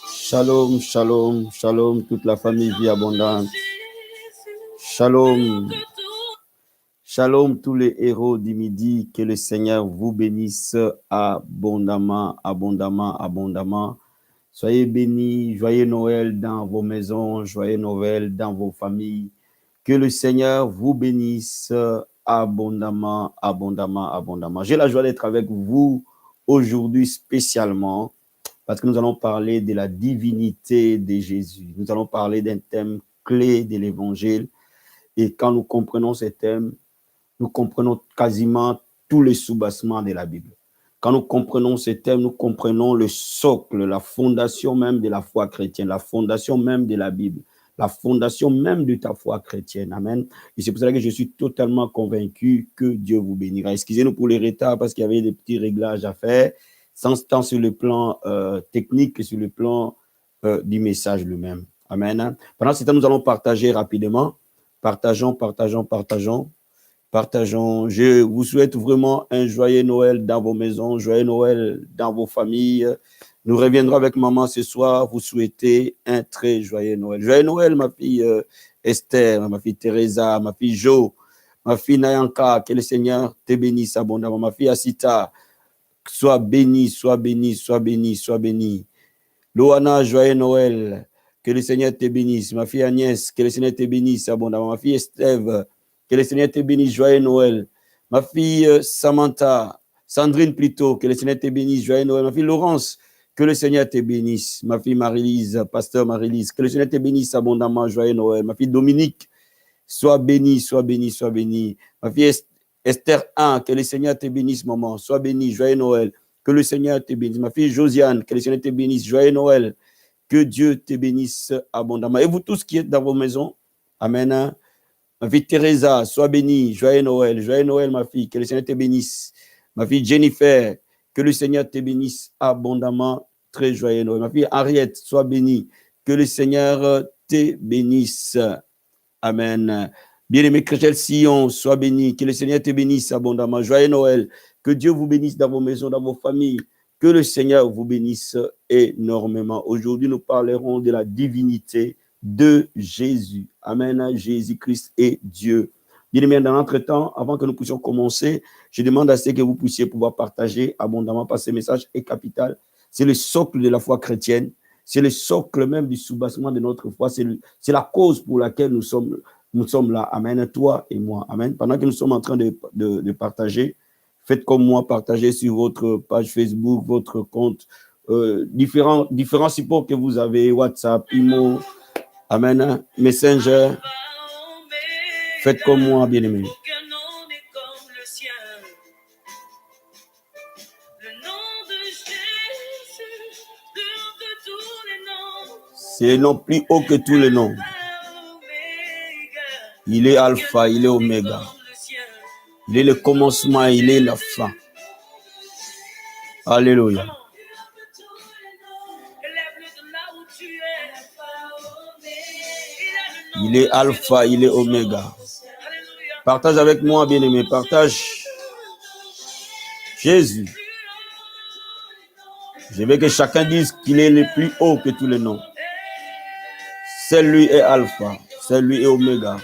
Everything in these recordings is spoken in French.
Shalom, shalom, shalom, toute la famille Vie Abondante. Shalom, shalom, tous les héros du midi. Que le Seigneur vous bénisse abondamment, abondamment, abondamment. Soyez bénis, joyeux Noël dans vos maisons, joyeux Noël dans vos familles. Que le Seigneur vous bénisse abondamment, abondamment, abondamment. J'ai la joie d'être avec vous aujourd'hui spécialement parce que nous allons parler de la divinité de Jésus. Nous allons parler d'un thème clé de l'Évangile. Et quand nous comprenons ce thème, nous comprenons quasiment tous les soubassements de la Bible. Quand nous comprenons ce thème, nous comprenons le socle, la fondation même de la foi chrétienne, la fondation même de la Bible, la fondation même de ta foi chrétienne. Amen. Et c'est pour cela que je suis totalement convaincu que Dieu vous bénira. Excusez-nous pour les retards parce qu'il y avait des petits réglages à faire, tant sur le plan technique que sur le plan du message lui-même. Amen. Pendant ce temps, nous allons partager rapidement. Partageons. Je vous souhaite vraiment un joyeux Noël dans vos maisons, joyeux Noël dans vos familles. Nous reviendrons avec maman ce soir. Vous souhaitez un très joyeux Noël. Joyeux Noël, ma fille Esther, ma fille Teresa, ma fille Jo, ma fille Nayanka. Que le Seigneur te bénisse abondamment. Ma fille Asita, sois bénie, sois bénie, sois bénie, sois bénie. Loana, joyeux Noël. Que le Seigneur te bénisse. Ma fille Agnès, que le Seigneur te bénisse abondamment. Ma fille Estève, que le Seigneur te bénisse, joyeux Noël. Ma fille Samantha, Sandrine plutôt, que le Seigneur te bénisse, joyeux Noël. Ma fille Laurence, que le Seigneur te bénisse. Ma fille Marie-Lise, pasteur Marie-Lise, que le Seigneur te bénisse abondamment, joyeux Noël. Ma fille Dominique, sois bénie, sois bénie, sois bénie. Ma fille Esther 1, que le Seigneur te bénisse, maman, sois bénie, joyeux Noël. Que le Seigneur te bénisse. Ma fille Josiane, que le Seigneur te bénisse, joyeux Noël. Que Dieu te bénisse abondamment. Et vous tous qui êtes dans vos maisons, amen. Ma fille Teresa, sois bénie, joyeux Noël, ma fille, que le Seigneur te bénisse. Ma fille Jennifer, que le Seigneur te bénisse abondamment, très joyeux Noël. Ma fille Henriette, sois bénie, que le Seigneur te bénisse. Amen. Bien-aimé Chrétien Sion, sois béni, que le Seigneur te bénisse abondamment. Joyeux Noël, que Dieu vous bénisse dans vos maisons, dans vos familles, que le Seigneur vous bénisse énormément. Aujourd'hui, nous parlerons de la divinité de Jésus. Amen. Jésus-Christ est Dieu. Bien-aimé, dans l'entretemps, avant que nous puissions commencer, je demande à ce que vous puissiez pouvoir partager abondamment parce que ce message est capital. C'est le socle de la foi chrétienne. C'est le socle même du soubassement de notre foi. C'est la cause pour laquelle nous sommes là. Amen. Toi et moi. Amen. Pendant que nous sommes en train de partager, faites comme moi, partagez sur votre page Facebook, votre compte, différents supports que vous avez, WhatsApp, Imo, Amen, Messenger. Faites comme moi, bien-aimés. C'est le nom plus haut que tous les noms. Il est alpha, il est oméga. Il est le commencement, il est la fin. Alléluia. Il est alpha, il est oméga. Partage avec moi, bien-aimé. Partage. Jésus. Je veux que chacun dise qu'il est le plus haut que tous les noms. Celui est alpha, celui est oméga.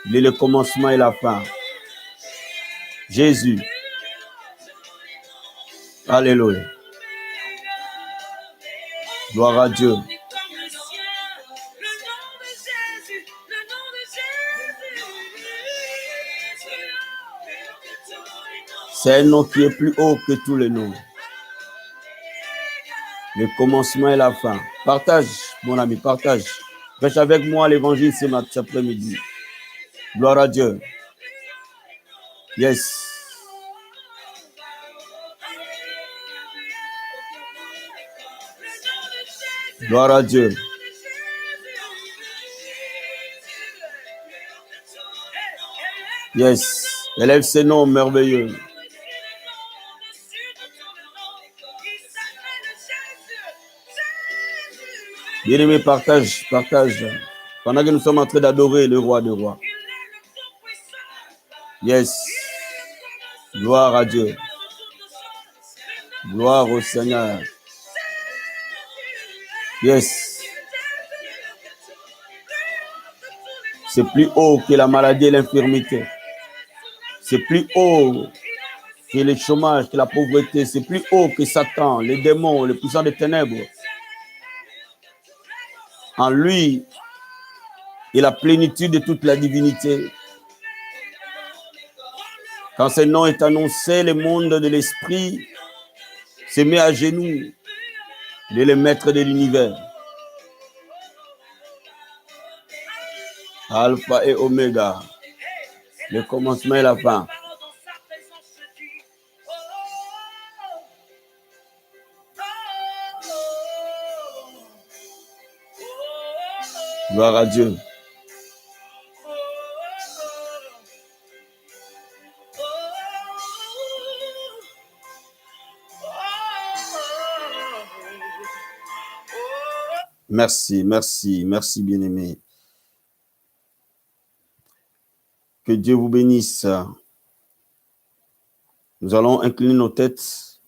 Il est le commencement et la fin. Jésus. Alléluia. Gloire à Dieu. C'est un nom qui est plus haut que tous les noms. Le commencement et la fin. Partage, mon ami, partage. Prêche avec moi l'évangile cet après-midi. Gloire à Dieu. Yes. Gloire à Dieu. Yes. Élève ces noms merveilleux. Bien-aimé, partage. Pendant que nous sommes en train d'adorer le roi des rois. Yes. Gloire à Dieu. Gloire au Seigneur. Yes. C'est plus haut que la maladie et l'infirmité. C'est plus haut que le chômage, que la pauvreté. C'est plus haut que Satan, les démons, les puissants des ténèbres. En lui et la plénitude de toute la divinité. Quand ce nom est annoncé, le monde de l'esprit se met à genoux. Il est le maître de l'univers. Alpha et Oméga. Le commencement et la fin. Gloire à Dieu. Merci, bien-aimé. Que Dieu vous bénisse. Nous allons incliner nos têtes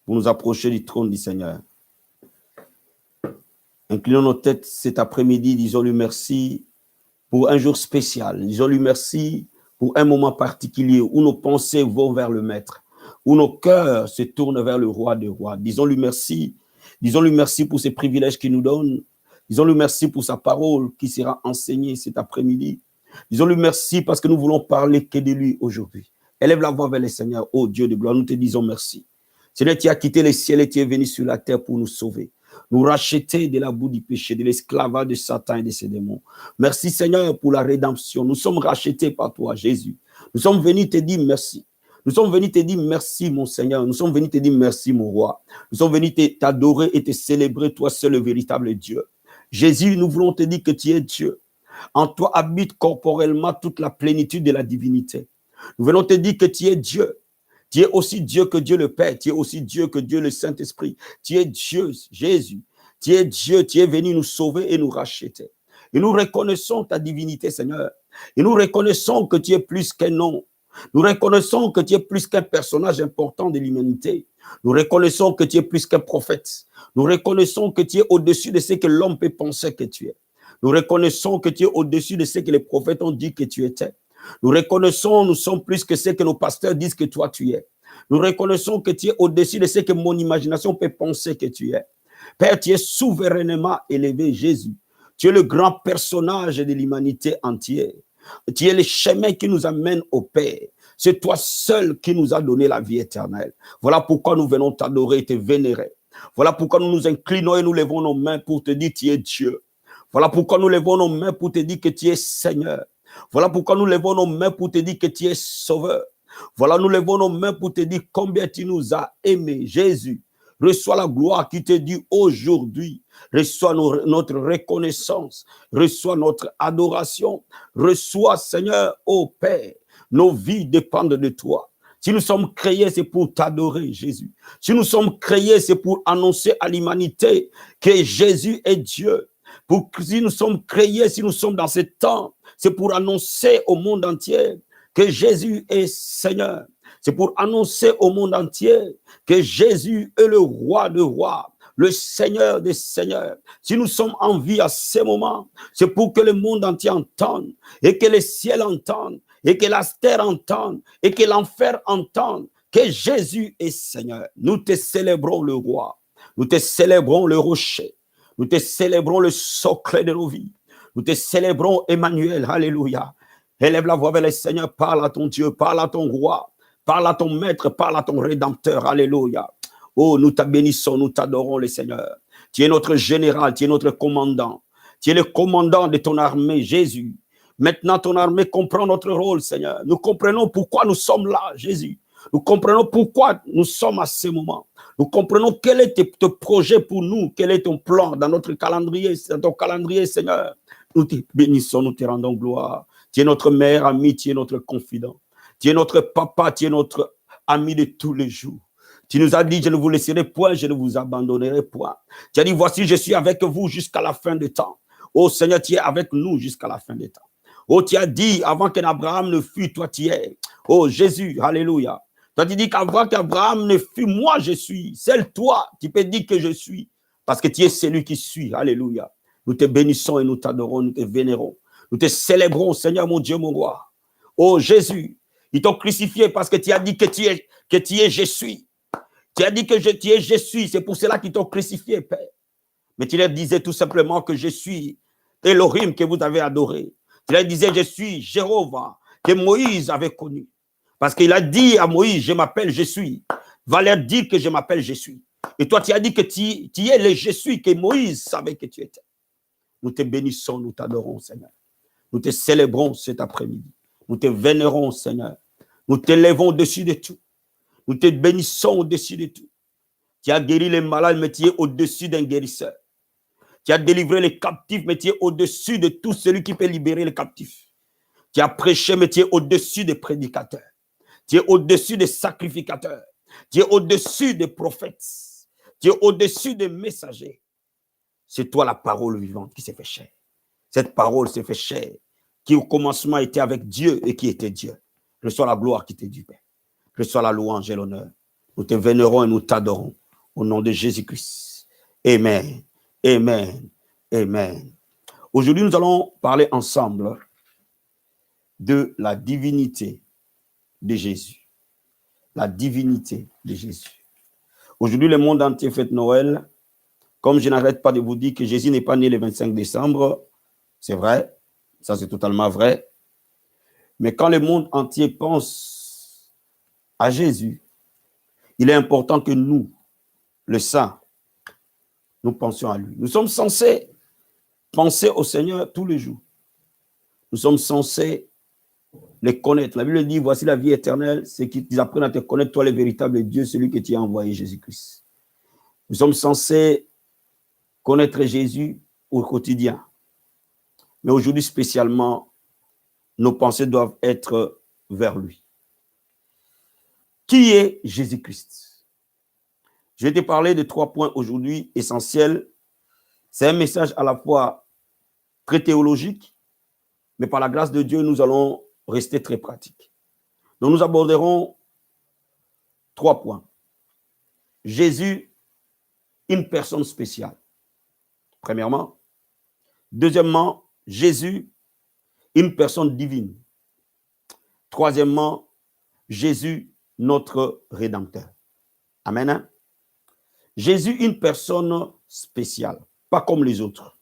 pour nous approcher du trône du Seigneur. Inclinons nos têtes cet après-midi, disons-lui merci pour un jour spécial. Disons-lui merci pour un moment particulier où nos pensées vont vers le Maître, où nos cœurs se tournent vers le Roi des rois. Disons-lui merci. Disons-lui merci pour ces privilèges qu'il nous donne. Disons-lui merci pour sa parole qui sera enseignée cet après-midi. Disons-lui merci parce que nous voulons parler que de lui aujourd'hui. Élève la voix vers le Seigneur, ô Dieu de gloire, nous te disons merci. Seigneur, tu as quitté les ciels et tu es venu sur la terre pour nous sauver, nous racheter de la boue du péché, de l'esclavage de Satan et de ses démons. Merci Seigneur pour la rédemption. Nous sommes rachetés par toi, Jésus. Nous sommes venus te dire merci. Nous sommes venus te dire merci, mon Seigneur. Nous sommes venus te dire merci, mon roi. Nous sommes venus t'adorer et te célébrer, toi seul le véritable Dieu. Jésus, nous voulons te dire que tu es Dieu. En toi habite corporellement toute la plénitude de la divinité. Nous venons te dire que tu es Dieu. Tu es aussi Dieu que Dieu le Père. Tu es aussi Dieu que Dieu le Saint-Esprit. Tu es Dieu, Jésus. Tu es Dieu. Tu es venu nous sauver et nous racheter. Et nous reconnaissons ta divinité, Seigneur. Et nous reconnaissons que tu es plus qu'un nom. Nous reconnaissons que tu es plus qu'un personnage important de l'humanité. Nous reconnaissons que tu es plus qu'un prophète. Nous reconnaissons que tu es au-dessus de ce que l'homme peut penser que tu es. Nous reconnaissons que tu es au-dessus de ce que les prophètes ont dit que tu étais. Nous reconnaissons, nous sommes plus que ce que nos pasteurs disent que toi tu es. Nous reconnaissons que tu es au-dessus de ce que mon imagination peut penser que tu es. Père, tu es souverainement élevé, Jésus. Tu es le grand personnage de l'humanité entière. Tu es le chemin qui nous amène au Père. C'est toi seul qui nous a donné la vie éternelle. Voilà pourquoi nous venons t'adorer et te vénérer. Voilà pourquoi nous nous inclinons et nous levons nos mains pour te dire tu es Dieu. Voilà pourquoi nous levons nos mains pour te dire que tu es Seigneur. Voilà pourquoi nous levons nos mains pour te dire que tu es Sauveur. Voilà, nous levons nos mains pour te dire combien tu nous as aimés. Jésus, reçois la gloire qui te dit aujourd'hui. Reçois notre reconnaissance. Reçois notre adoration. Reçois, Seigneur, ô Père. Nos vies dépendent de toi. Si nous sommes créés, c'est pour t'adorer, Jésus. Si nous sommes créés, c'est pour annoncer à l'humanité que Jésus est Dieu. Si nous sommes créés, si nous sommes dans ce temps, c'est pour annoncer au monde entier que Jésus est Seigneur. C'est pour annoncer au monde entier que Jésus est le roi des rois, le Seigneur des seigneurs. Si nous sommes en vie à ce moment, c'est pour que le monde entier entende et que le ciel entende et que la terre entende et que l'enfer entende que Jésus est Seigneur. Nous te célébrons le roi, nous te célébrons le rocher, nous te célébrons le socle de nos vies. Nous te célébrons, Emmanuel, alléluia. Élève la voix vers le Seigneur, parle à ton Dieu, parle à ton roi, parle à ton maître, parle à ton rédempteur, alléluia. Oh, nous t'abénissons, nous t'adorons, le Seigneur. Tu es notre général, tu es notre commandant. Tu es le commandant de ton armée, Jésus. Maintenant, ton armée comprend notre rôle, Seigneur. Nous comprenons pourquoi nous sommes là, Jésus. Nous comprenons pourquoi nous sommes à ce moment. Nous comprenons quel est ton projet pour nous, quel est ton plan dans notre calendrier, dans ton calendrier, Seigneur. Nous te bénissons, nous te rendons gloire. Tu es notre meilleur ami, tu es notre confident. Tu es notre papa, tu es notre ami de tous les jours. Tu nous as dit, je ne vous laisserai point, je ne vous abandonnerai point. Tu as dit, voici, je suis avec vous jusqu'à la fin des temps. Oh Seigneur, tu es avec nous jusqu'à la fin des temps. Oh, tu as dit, avant qu'Abraham ne fût, toi tu es. Oh Jésus, alléluia. Toi tu dis qu'avant qu'Abraham ne fût, moi je suis. C'est toi qui peux dire que je suis. Parce que tu es celui qui suit. Alléluia. Nous te bénissons et nous t'adorons, nous te vénérons. Nous te célébrons, Seigneur mon Dieu, mon roi. Oh Jésus, ils t'ont crucifié parce que tu as dit que tu es, je suis. Tu as dit que tu es, je suis. C'est pour cela qu'ils t'ont crucifié, Père. Mais tu leur disais tout simplement que je suis Elohim que vous avez adoré. Tu leur disais, je suis Jéhovah que Moïse avait connu. Parce qu'il a dit à Moïse, je m'appelle, je suis. Va leur dire que je m'appelle, je suis. Et toi, tu as dit que tu es le je suis que Moïse savait que tu étais. Nous te bénissons, nous t'adorons, Seigneur. Nous te célébrons cet après-midi. Nous te vénérons, Seigneur. Nous t'élèvons au-dessus de tout. Nous te bénissons au-dessus de tout. Tu as guéri les malades, mais tu es au-dessus d'un guérisseur. Tu as délivré les captifs, mais tu es au-dessus de tout celui qui peut libérer les captifs. Tu as prêché, mais tu es au-dessus des prédicateurs. Tu es au-dessus des sacrificateurs. Tu es au-dessus des prophètes. Tu es au-dessus des messagers. C'est toi la parole vivante qui s'est fait chair. Cette parole s'est fait chair, qui au commencement était avec Dieu et qui était Dieu. Reçois la gloire qui t'est due, Père. Reçois la louange et l'honneur. Nous te vénérons et nous t'adorons. Au nom de Jésus-Christ. Amen. Amen. Amen. Aujourd'hui, nous allons parler ensemble de la divinité de Jésus. La divinité de Jésus. Aujourd'hui, le monde entier fête Noël. Comme je n'arrête pas de vous dire que Jésus n'est pas né le 25 décembre, c'est vrai, ça c'est totalement vrai. Mais quand le monde entier pense à Jésus, il est important que nous, le saints, nous pensions à lui. Nous sommes censés penser au Seigneur tous les jours. Nous sommes censés les connaître. La Bible dit, voici la vie éternelle, c'est qu'ils apprennent à te connaître, toi le véritable Dieu, celui que tu as envoyé, Jésus-Christ. Nous sommes censés connaître Jésus au quotidien. Mais aujourd'hui spécialement, nos pensées doivent être vers lui. Qui est Jésus-Christ? Je vais te parler de 3 points aujourd'hui essentiels. C'est un message à la fois très théologique, mais par la grâce de Dieu, nous allons rester très pratiques. Donc nous aborderons 3 points. Jésus, une personne spéciale. Premièrement. Deuxièmement, Jésus, une personne divine. Troisièmement, Jésus, notre Rédempteur. Amen. Jésus, une personne spéciale, pas comme les autres.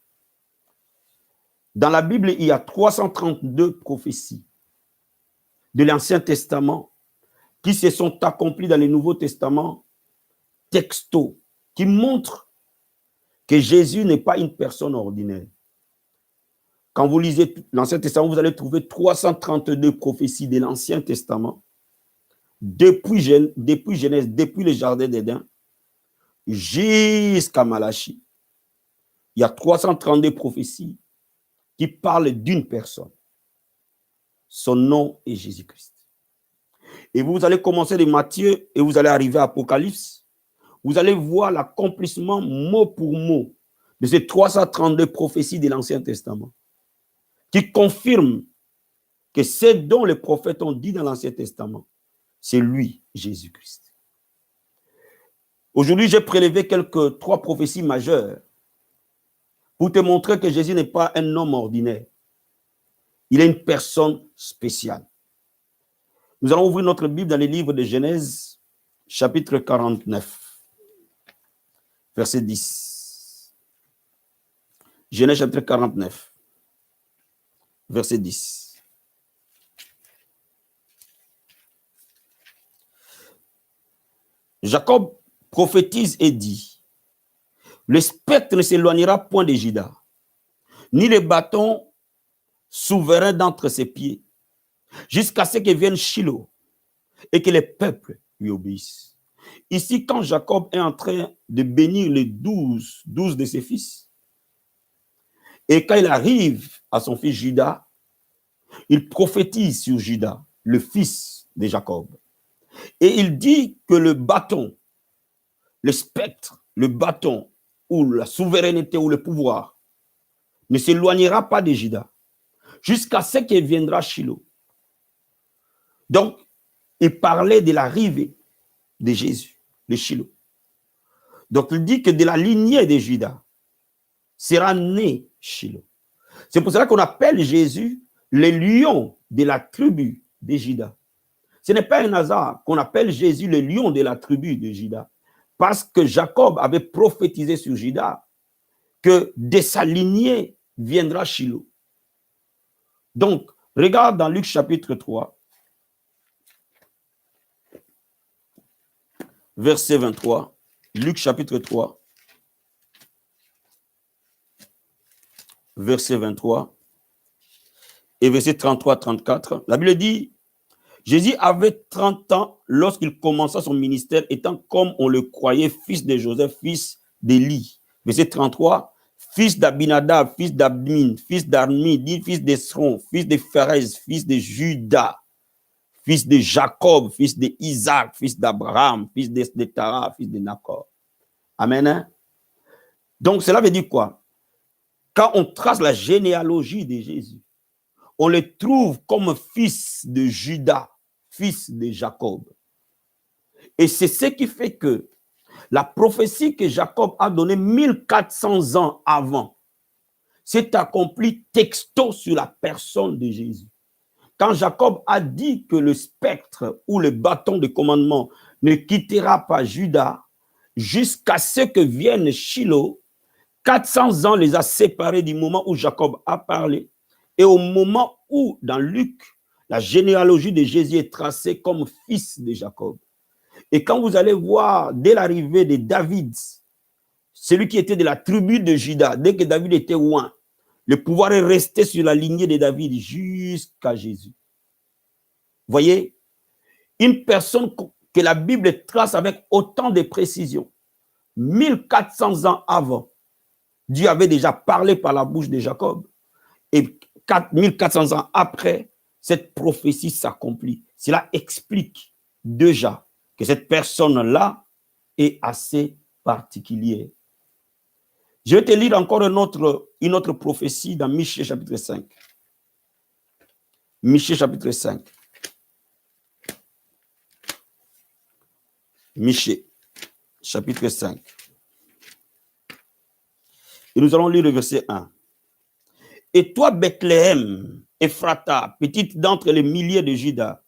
Dans la Bible, il y a 332 prophéties de l'Ancien Testament qui se sont accomplies dans le Nouveau Testament texto, qui montrent que Jésus n'est pas une personne ordinaire. Quand vous lisez l'Ancien Testament, vous allez trouver 332 prophéties de l'Ancien Testament, depuis Genèse, depuis le Jardin d'Éden, jusqu'à Malachie. Il y a 332 prophéties qui parlent d'une personne. Son nom est Jésus-Christ. Et vous allez commencer de Matthieu et vous allez arriver à Apocalypse. Vous allez voir l'accomplissement mot pour mot de ces 332 prophéties de l'Ancien Testament qui confirment que ce dont les prophètes ont dit dans l'Ancien Testament, c'est lui, Jésus-Christ. Aujourd'hui, j'ai prélevé 3 prophéties majeures pour te montrer que Jésus n'est pas un homme ordinaire. Il est une personne spéciale. Nous allons ouvrir notre Bible dans le livre de Genèse, chapitre 49, verset 10. Genèse, chapitre 49, verset 10. Jacob prophétise et dit, le spectre ne s'éloignera point de Juda, ni le bâton souverain d'entre ses pieds, jusqu'à ce que vienne Shilo et que les peuples lui obéissent. Ici, quand Jacob est en train de bénir les 12 de ses fils, et quand il arrive à son fils Juda, il prophétise sur Juda, le fils de Jacob. Et il dit que le bâton le spectre, le bâton, ou la souveraineté, ou le pouvoir, ne s'éloignera pas de Juda, jusqu'à ce qu'il viendra Shiloh. Donc, il parlait de l'arrivée de Jésus, de Shiloh. Donc, il dit que de la lignée de Juda sera né Shiloh. C'est pour cela qu'on appelle Jésus le lion de la tribu de Juda. Ce n'est pas un hasard qu'on appelle Jésus le lion de la tribu de Juda, parce que Jacob avait prophétisé sur Juda que de sa lignée viendra Shiloh. Donc, regarde dans Luc chapitre 3, verset 23. Luc chapitre 3, verset 23 et verset 33-34. La Bible dit, Jésus avait 30 ans lorsqu'il commença son ministère, étant comme on le croyait, fils de Joseph, fils d'Élie. Verset 33, fils d'Abinadab, fils d'Abmin, fils d'Armi, fils d'Esron, fils de Pharez, fils de Juda, fils de Jacob, fils d'Isaac, fils d'Abraham, fils de Tara, fils de Nacor. Amen. Hein? Donc, cela veut dire quoi? Quand on trace la généalogie de Jésus, on le trouve comme fils de Juda, fils de Jacob. Et c'est ce qui fait que la prophétie que Jacob a donnée 1400 ans avant s'est accomplie texto sur la personne de Jésus. Quand Jacob a dit que le spectre ou le bâton de commandement ne quittera pas Juda jusqu'à ce que vienne Shiloh, 400 ans les a séparés du moment où Jacob a parlé et au moment où, dans Luc, la généalogie de Jésus est tracée comme fils de Jacob. Et quand vous allez voir, dès l'arrivée de David, celui qui était de la tribu de Juda, dès que David était loin, le pouvoir est resté sur la lignée de David jusqu'à Jésus. Voyez, une personne que la Bible trace avec autant de précision, 1400 ans avant, Dieu avait déjà parlé par la bouche de Jacob. Et 1400 ans après, cette prophétie s'accomplit. Cela explique déjà que cette personne-là est assez particulière. Je vais te lire encore une autre prophétie dans Michée chapitre 5. Michée chapitre 5. Michée chapitre 5. Et nous allons lire le verset 1. Et toi, Bethléem, Ephrata, petite d'entre les milliers de Juda,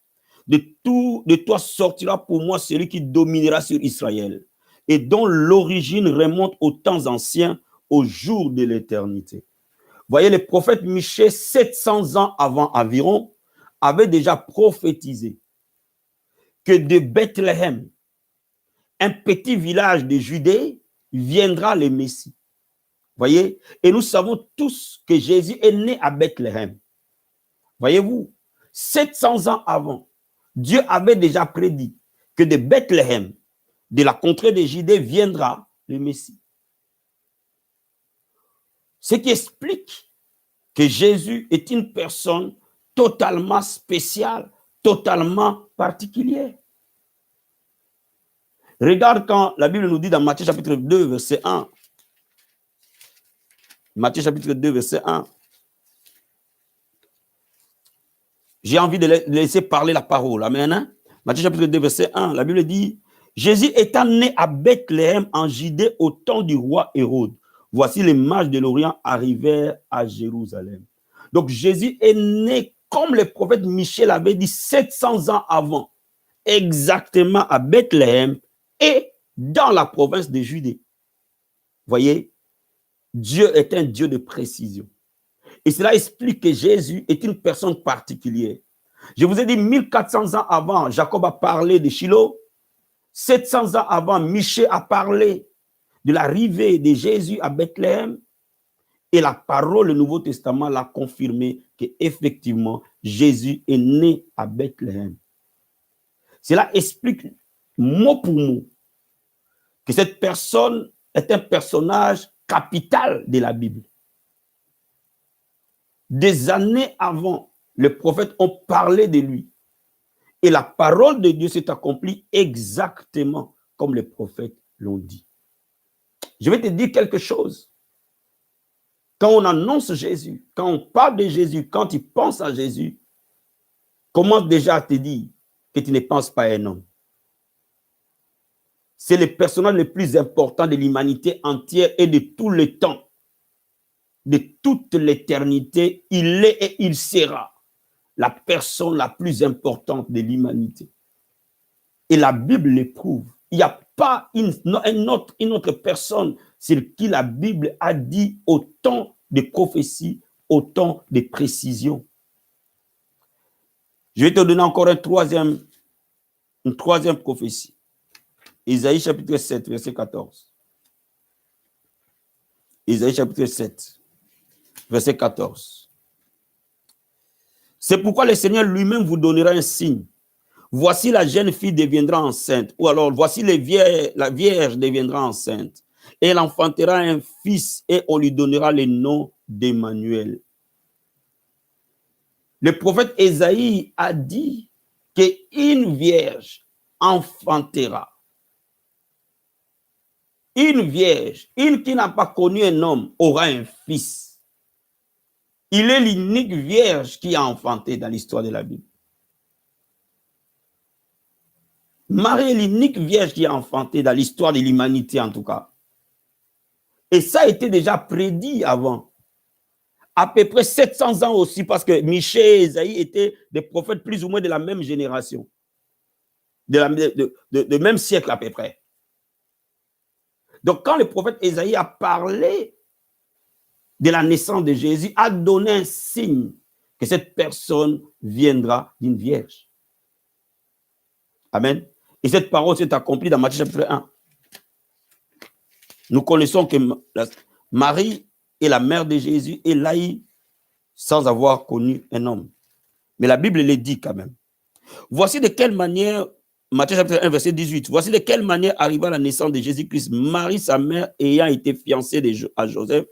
de toi sortira pour moi celui qui dominera sur Israël, et dont l'origine remonte aux temps anciens, au jour de l'éternité. Voyez, le prophète Michée, 700 ans avant environ, avait déjà prophétisé que de Bethléem, un petit village de Judée, viendra le Messie. Voyez, et nous savons tous que Jésus est né à Bethléem. Voyez-vous, 700 ans avant, Dieu avait déjà prédit que de Bethléem, de la contrée de Judée, viendra le Messie. Ce qui explique que Jésus est une personne totalement spéciale, totalement particulière. Regarde quand la Bible nous dit dans Matthieu chapitre 2, verset 1. Matthieu chapitre 2, verset 1. J'ai envie de laisser parler la parole. Amen. Hein? Matthieu chapitre 2, verset 1. La Bible dit, Jésus étant né à Bethléem en Judée au temps du roi Hérode. Voici les mages de l'Orient arrivèrent à Jérusalem. Donc Jésus est né comme le prophète Michée avait dit 700 ans avant, exactement à Bethléem et dans la province de Judée. Voyez, Dieu est un Dieu de précision. Et cela explique que Jésus est une personne particulière. Je vous ai dit 1400 ans avant, Jacob a parlé de Shiloh. 700 ans avant, Michée a parlé de l'arrivée de Jésus à Bethléem. Et la parole, le Nouveau Testament l'a confirmé qu'effectivement, Jésus est né à Bethléem. Cela explique mot pour mot que cette personne est un personnage capital de la Bible. Des années avant, les prophètes ont parlé de lui. Et la parole de Dieu s'est accomplie exactement comme les prophètes l'ont dit. Je vais te dire quelque chose. Quand on annonce Jésus, quand on parle de Jésus, quand tu penses à Jésus, commence déjà à te dire que tu ne penses pas à un homme. C'est le personnage le plus important de l'humanité entière et de tout le temps. De toute l'éternité, il est et il sera la personne la plus importante de l'humanité. Et la Bible le prouve. Il n'y a pas une autre personne sur qui la Bible a dit autant de prophéties, autant de précisions. Je vais te donner encore une troisième prophétie. Isaïe chapitre 7, verset 14. Isaïe chapitre 7, verset 14. C'est pourquoi le Seigneur lui-même vous donnera un signe. Voici la jeune fille deviendra enceinte. Ou alors, voici la vierge deviendra enceinte. Et elle enfantera un fils et on lui donnera le nom d'Emmanuel. Le prophète Ésaïe a dit qu'une vierge enfantera. Une vierge, une qui n'a pas connu un homme, aura un fils. Il est l'unique vierge qui a enfanté dans l'histoire de la Bible. Marie est l'unique vierge qui a enfanté dans l'histoire de l'humanité en tout cas. Et ça a été déjà prédit avant. À peu près 700 ans aussi, parce que Michée et Ésaïe étaient des prophètes plus ou moins de la même génération. De même siècle à peu près. Donc quand le prophète Ésaïe a parlé de la naissance de Jésus, a donné un signe que cette personne viendra d'une vierge. Amen. Et cette parole s'est accomplie dans Matthieu chapitre 1. Nous connaissons que Marie est la mère de Jésus et laïe sans avoir connu un homme. Mais la Bible le dit quand même. Voici de quelle manière, Matthieu chapitre 1, verset 18, voici de quelle manière arriva la naissance de Jésus-Christ. Marie, sa mère, ayant été fiancée à Joseph,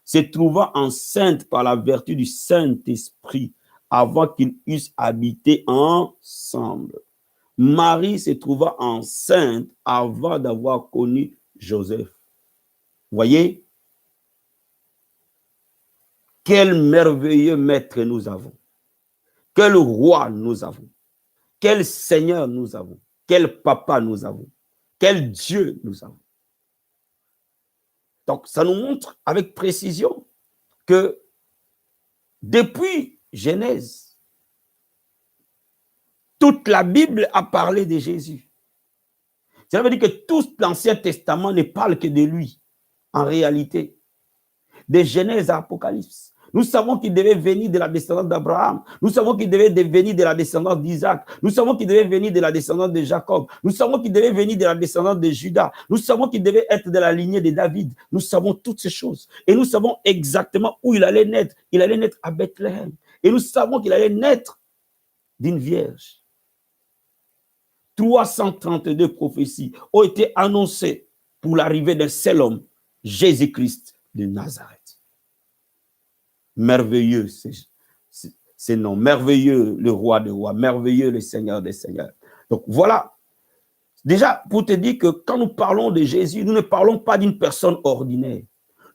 se trouva enceinte par la vertu du Saint-Esprit avant qu'ils eussent habité ensemble. Marie se trouva enceinte avant d'avoir connu Joseph. Voyez, quel merveilleux maître nous avons. Quel roi nous avons. Quel Seigneur nous avons. Quel papa nous avons. Quel Dieu nous avons. Donc, ça nous montre avec précision que depuis Genèse, toute la Bible a parlé de Jésus. Ça veut dire que tout l'Ancien Testament ne parle que de lui, en réalité. De Genèse à Apocalypse. Nous savons qu'il devait venir de la descendance d'Abraham. Nous savons qu'il devait venir de la descendance d'Isaac. Nous savons qu'il devait venir de la descendance de Jacob. Nous savons qu'il devait venir de la descendance de Judas. Nous savons qu'il devait être de la lignée de David. Nous savons toutes ces choses. Et nous savons exactement où il allait naître. Il allait naître à Bethléem. Et nous savons qu'il allait naître d'une vierge. 332 prophéties ont été annoncées pour l'arrivée d'un seul homme, Jésus-Christ de Nazareth. Merveilleux, c'est non, merveilleux le roi des rois, merveilleux le Seigneur des seigneurs. Donc voilà, déjà pour te dire que quand nous parlons de Jésus, nous ne parlons pas d'une personne ordinaire.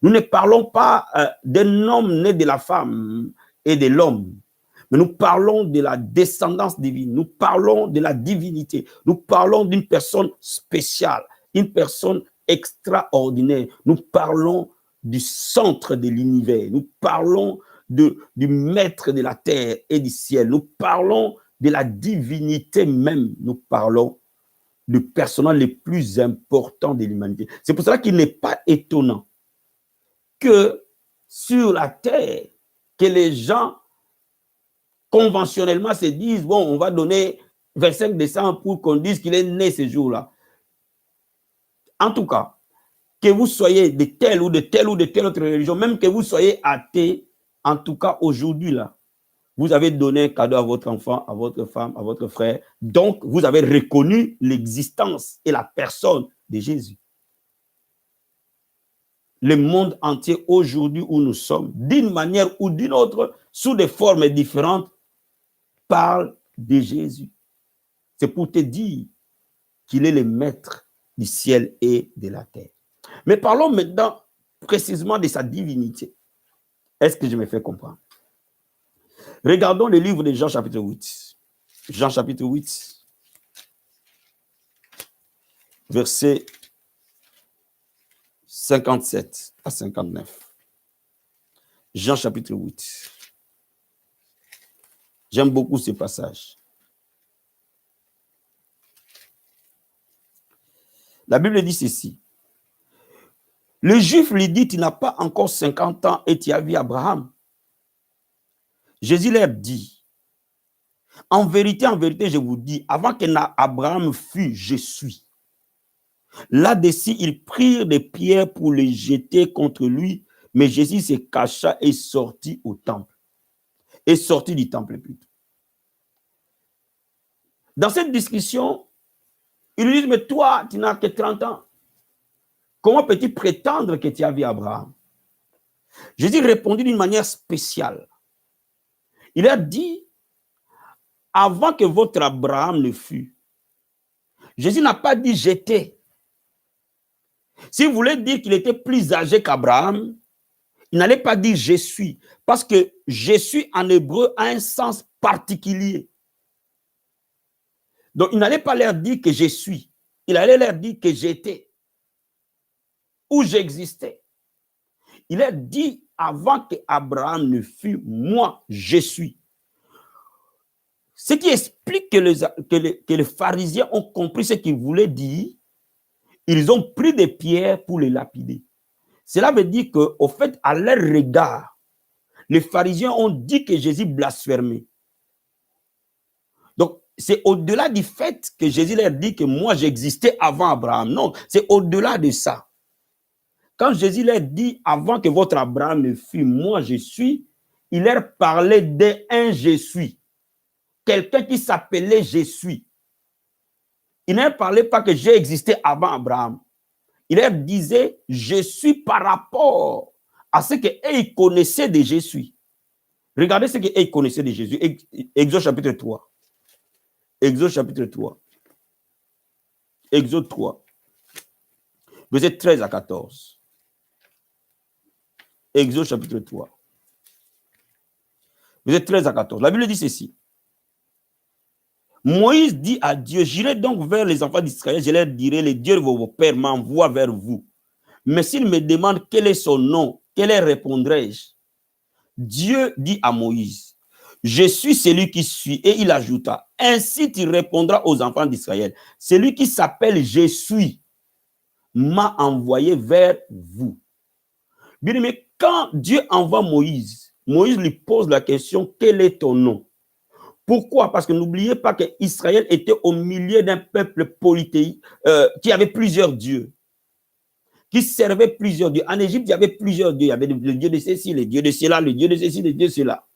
Nous ne parlons pas d'un homme né de la femme et de l'homme. Mais nous parlons de la descendance divine, nous parlons de la divinité, nous parlons d'une personne spéciale, une personne extraordinaire. Nous parlons du centre de l'univers, nous parlons du maître de la terre et du ciel, nous parlons de la divinité même, nous parlons du personnage le plus important de l'humanité. C'est pour cela qu'il n'est pas étonnant que sur la terre, que les gens conventionnellement se disent, bon, on va donner 25 décembre pour qu'on dise qu'il est né ce jour-là. En tout cas, que vous soyez de telle ou de telle ou de telle autre religion, même que vous soyez athée, en tout cas aujourd'hui, là, vous avez donné un cadeau à votre enfant, à votre femme, à votre frère. Donc, vous avez reconnu l'existence et la personne de Jésus. Le monde entier aujourd'hui où nous sommes, d'une manière ou d'une autre, sous des formes différentes, parle de Jésus. C'est pour te dire qu'il est le maître du ciel et de la terre. Mais parlons maintenant précisément de sa divinité. Est-ce que je me fais comprendre? Regardons le livre de Jean chapitre 8. Jean chapitre 8, verset 57 à 59. Jean chapitre 8. J'aime beaucoup ce passage. La Bible dit ceci. Le Juif lui dit, tu n'as pas encore 50 ans et tu as vu Abraham. Jésus leur dit, en vérité, je vous dis, avant qu'Abraham fût, je suis. Là-dessus, ils prirent des pierres pour les jeter contre lui, mais Jésus se cacha et sortit au temple. Et sortit du temple plutôt. Dans cette discussion, ils lui disent, mais toi, tu n'as que 30 ans. Comment peux-tu prétendre que tu as vu Abraham? Jésus répondit d'une manière spéciale. Il a dit, avant que votre Abraham ne fût, Jésus n'a pas dit j'étais. Si vous voulez dire qu'il était plus âgé qu'Abraham, il n'allait pas dire je suis, parce que je suis en hébreu a un sens particulier. Donc il n'allait pas leur dire que je suis, il allait leur dire que j'étais ou j'existais. Il a dit avant que Abraham ne fût, moi je suis. Ce qui explique que les pharisiens ont compris ce qu'il voulait dire. Ils ont pris des pierres pour les lapider. Cela veut dire qu'au fait, à leur regard, les pharisiens ont dit que Jésus blasphémait. Donc, c'est au-delà du fait que Jésus leur dit que moi j'existais avant Abraham. Non, c'est au-delà de ça. Quand Jésus leur dit avant que votre Abraham ne fût, moi je suis, il leur parlait d'un je suis. Quelqu'un qui s'appelait je suis. Il ne parlait pas que j'ai existé avant Abraham. Il leur disait je suis par rapport à ce qu'ils connaissaient de je suis. Regardez ce qu'ils connaissaient de Jésus. Exode chapitre 3. Exode chapitre 3. Exode 3. Verset 13 à 14. Exode chapitre 3. Verset 13 à 14. La Bible dit ceci. Moïse dit à Dieu, j'irai donc vers les enfants d'Israël, je leur dirai, le Dieu de vos pères m'envoie vers vous. Mais s'ils me demandent quel est son nom, quel leur répondrai-je? Dieu dit à Moïse, je suis celui qui suis. Et il ajouta, ainsi tu répondras aux enfants d'Israël, celui qui s'appelle je suis m'a envoyé vers vous. Bien aimé, quand Dieu envoie Moïse, Moïse lui pose la question, quel est ton nom? Pourquoi? Parce que n'oubliez pas qu'Israël était au milieu d'un peuple polythéiste qui avait plusieurs dieux, qui servait plusieurs dieux. En Égypte, il y avait plusieurs dieux. Il y avait le dieu de ceci, le dieu de cela, le dieu de ceci, le dieu de cela.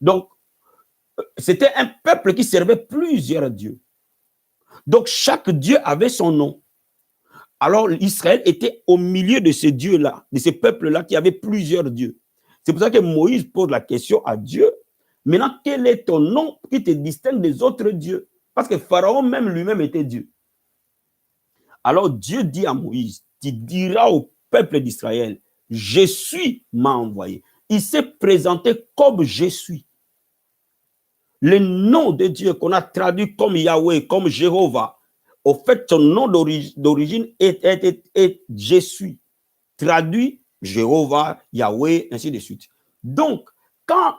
Donc, c'était un peuple qui servait plusieurs dieux. Donc, chaque dieu avait son nom. Alors, Israël était au milieu de ces dieux-là, de ces peuples-là qui avaient plusieurs dieux. C'est pour ça que Moïse pose la question à Dieu. Maintenant, quel est ton nom qui te distingue des autres dieux? Parce que Pharaon même lui-même était Dieu. Alors Dieu dit à Moïse, tu diras au peuple d'Israël, je suis m'a envoyé. Il s'est présenté comme je suis. Le nom de Dieu qu'on a traduit comme Yahweh, comme Jéhovah, au fait, son nom d'origine est je suis. Traduit Jéhovah, Yahweh, ainsi de suite. Donc, quand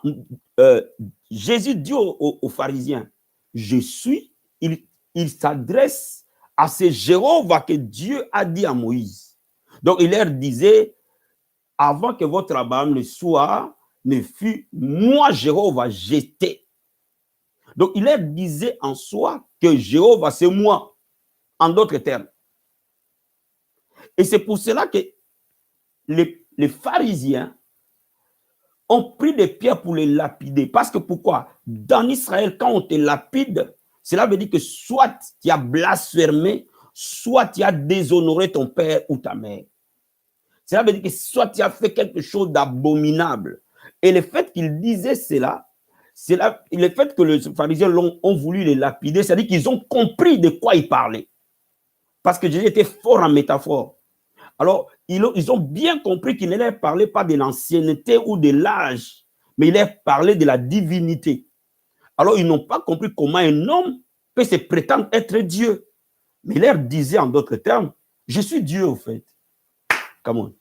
Jésus dit aux pharisiens, je suis, il s'adresse à ce Jéhovah que Dieu a dit à Moïse. Donc, il leur disait, avant que votre Abraham ne fût, moi, Jéhovah, j'étais. Donc, il leur disait en soi que Jéhovah, c'est moi, en d'autres termes. Et c'est pour cela que les pharisiens ont pris des pierres pour les lapider. Parce que pourquoi? Dans Israël, quand on te lapide, cela veut dire que soit tu as blasphémé, soit tu as déshonoré ton père ou ta mère. Cela veut dire que soit tu as fait quelque chose d'abominable. Et le fait qu'ils disaient cela, le fait que les pharisiens ont voulu les lapider, c'est-à-dire qu'ils ont compris de quoi ils parlaient. Parce que Jésus était fort en métaphore. Alors, ils ont bien compris qu'il ne leur parlait pas de l'ancienneté ou de l'âge, mais il leur parlait de la divinité. Alors, ils n'ont pas compris comment un homme peut se prétendre être Dieu. Mais il leur disait en d'autres termes, je suis Dieu au fait. Come on.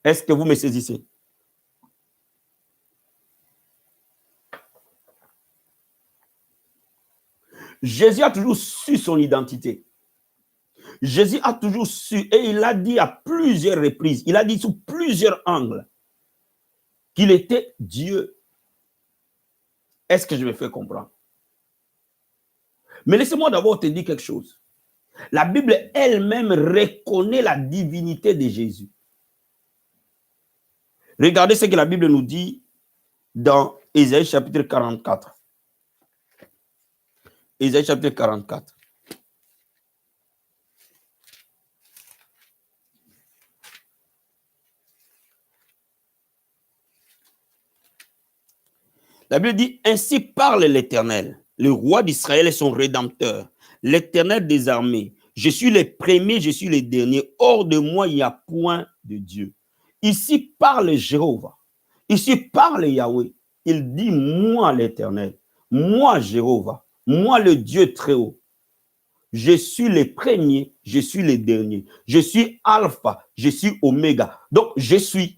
Est-ce que vous me saisissez? Jésus a toujours su son identité. Jésus a toujours su, et il l'a dit à plusieurs reprises, il a dit sous plusieurs angles, qu'il était Dieu. Est-ce que je me fais comprendre? Mais laissez-moi d'abord te dire quelque chose. La Bible elle-même reconnaît la divinité de Jésus. Regardez ce que la Bible nous dit dans Ésaïe chapitre 44. Ésaïe chapitre 44. La Bible dit, ainsi parle l'Éternel, le roi d'Israël est son rédempteur, l'Éternel des armées. Je suis le premier, je suis le dernier. Hors de moi, il n'y a point de Dieu. Ici parle Jéhovah. Ici parle Yahweh. Il dit, moi l'Éternel, moi Jéhovah, moi le Dieu très haut. Je suis le premier, je suis le dernier. Je suis Alpha, je suis Oméga. Donc, je suis.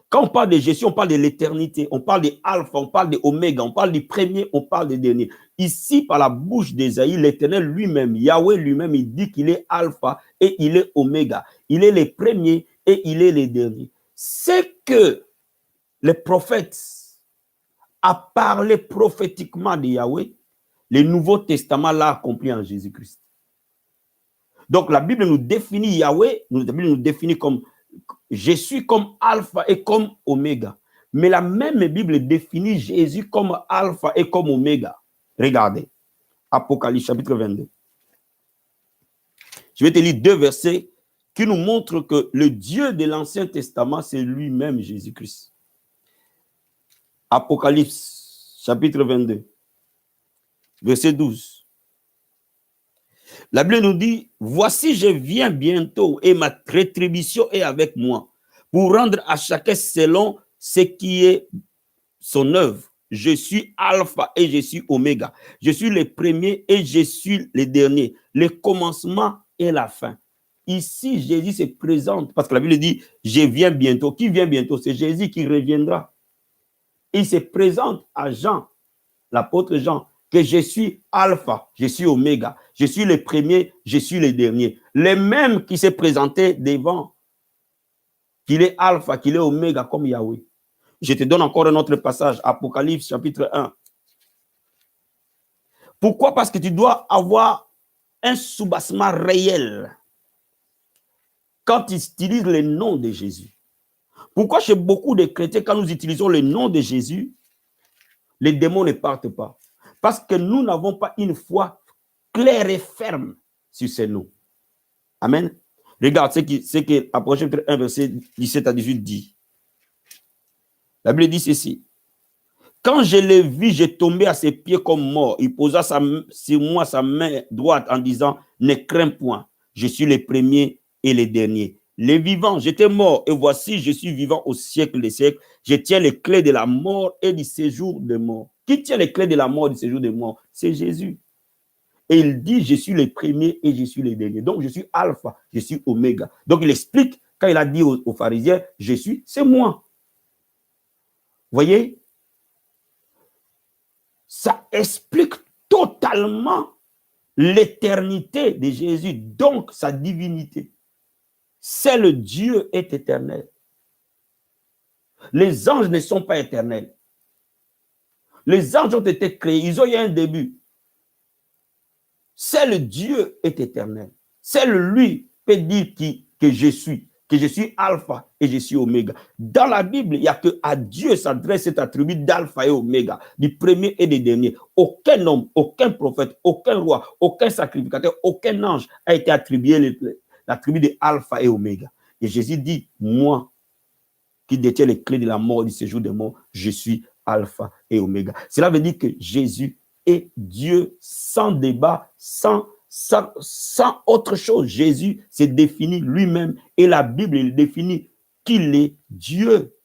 Quand on parle de Jésus, on parle de l'éternité, on parle de Alpha, on parle de Oméga, on parle du premier, on parle du dernier. Ici, par la bouche d'Ésaïe, l'Éternel lui-même, Yahweh lui-même, il dit qu'il est Alpha et il est Oméga. Il est le premier et il est le dernier. C'est que les prophètes a parlé prophétiquement de Yahweh, le Nouveau Testament l'a accompli en Jésus-Christ. Donc la Bible nous définit Yahweh, la Bible nous définit comme je suis comme Alpha et comme Oméga. Mais la même Bible définit Jésus comme Alpha et comme Oméga. Regardez, Apocalypse chapitre 22. Je vais te lire 2 versets qui nous montrent que le Dieu de l'Ancien Testament, c'est lui-même Jésus-Christ. Apocalypse chapitre 22, verset 12. La Bible nous dit, voici je viens bientôt et ma rétribution est avec moi pour rendre à chacun selon ce qui est son œuvre. Je suis Alpha et je suis Oméga. Je suis le premier et je suis le dernier. Le commencement et la fin. Ici, Jésus se présente parce que la Bible dit, je viens bientôt. Qui vient bientôt? C'est Jésus qui reviendra. Il se présente à Jean, l'apôtre Jean, que je suis Alpha, je suis Oméga, je suis le premier, je suis le dernier. Les mêmes qui s'est présenté devant, qu'il est Alpha, qu'il est Oméga comme Yahweh. Je te donne encore un autre passage, Apocalypse chapitre 1. Pourquoi? Parce que tu dois avoir un soubassement réel quand tu utilises le nom de Jésus. Pourquoi chez beaucoup de chrétiens, quand nous utilisons le nom de Jésus, les démons ne partent pas? Parce que nous n'avons pas une foi claire et ferme sur ces noms. Amen. Regarde ce que Apocalypse 1, verset 17 à 18 dit. La Bible dit ceci. Quand je l'ai vu, j'ai tombé à ses pieds comme mort. Il posa sur moi sa main droite en disant, ne crains point, je suis le premier et le dernier. Les vivants, j'étais mort et voici, je suis vivant au siècle des siècles. Je tiens les clés de la mort et du séjour de mort. Qui tient les clés de la mort et du séjour de mort? C'est Jésus. Et il dit, je suis le premier et je suis le dernier. Donc, je suis Alpha, je suis Oméga. Donc, il explique, quand il a dit aux pharisiens, je suis, c'est moi. Voyez? Ça explique totalement l'éternité de Jésus, donc sa divinité. Seul Dieu est éternel. Les anges ne sont pas éternels. Les anges ont été créés, ils ont eu un début. Seul Dieu est éternel. Seul lui peut dire que je suis Alpha et je suis Oméga. Dans la Bible, il n'y a que à Dieu s'adresse cet attribut d'Alpha et Oméga, du premier et du dernier. Aucun homme, aucun prophète, aucun roi, aucun sacrificateur, aucun ange a été attribué l'attribut de Alpha et Oméga. Et Jésus dit, moi qui détiens les clés de la mort, du séjour de mort, je suis Alpha et Oméga. Cela veut dire que Jésus est Dieu sans débat, sans sans autre chose. Jésus s'est défini lui-même et la Bible il définit qu'il est Dieu.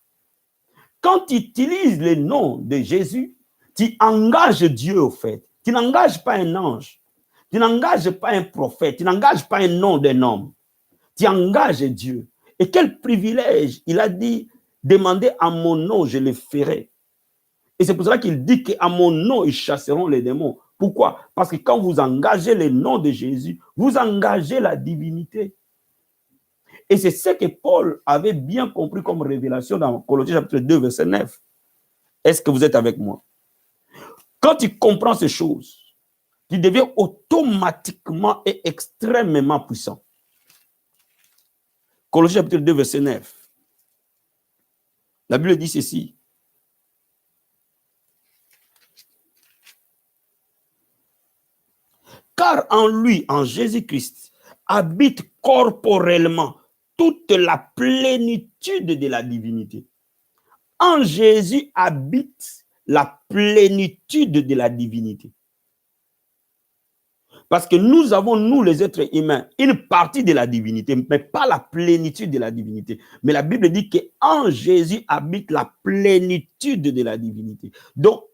Quand tu utilises le nom de Jésus, tu engages Dieu au fait. Tu n'engages pas un ange. Tu n'engages pas un prophète. Tu n'engages pas un nom d'un homme. Tu engages Dieu. Et quel privilège. Il a dit, demandez à mon nom, je le ferai. Et c'est pour cela qu'il dit qu'à mon nom, ils chasseront les démons. Pourquoi? Parce que quand vous engagez le nom de Jésus, vous engagez la divinité. Et c'est ce que Paul avait bien compris comme révélation dans Colossiens chapitre 2, verset 9. Est-ce que vous êtes avec moi? Quand tu comprends ces choses, tu deviens automatiquement et extrêmement puissant. Colossiens chapitre 2, verset 9. La Bible dit ceci. Car en lui, en Jésus-Christ, habite corporellement toute la plénitude de la divinité. En Jésus habite la plénitude de la divinité. Parce que nous avons, nous les êtres humains, une partie de la divinité, mais pas la plénitude de la divinité. Mais la Bible dit qu'en Jésus habite la plénitude de la divinité. Donc,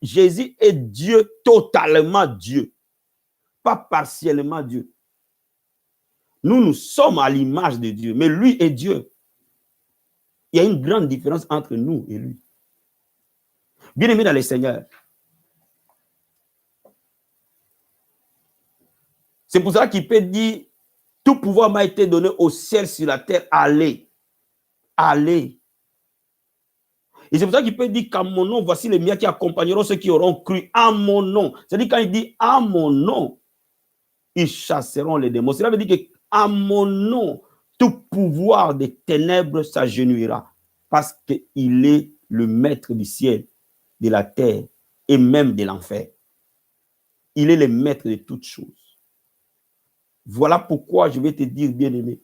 Jésus est Dieu, totalement Dieu. Pas partiellement Dieu. Nous sommes à l'image de Dieu, mais lui est Dieu. Il y a une grande différence entre nous et lui. Bien-aimés dans le Seigneur, c'est pour ça qu'il peut dire, tout pouvoir m'a été donné au ciel, sur la terre, allez, allez. Et c'est pour ça qu'il peut dire qu'à mon nom, voici les miens qui accompagneront ceux qui auront cru à mon nom. C'est-à-dire quand il dit à mon nom, ils chasseront les démons. Cela veut dire qu'à mon nom, tout pouvoir des ténèbres s'agenouillera. Parce qu'il est le maître du ciel, de la terre et même de l'enfer. Il est le maître de toutes choses. Voilà pourquoi je vais te dire, bien-aimé,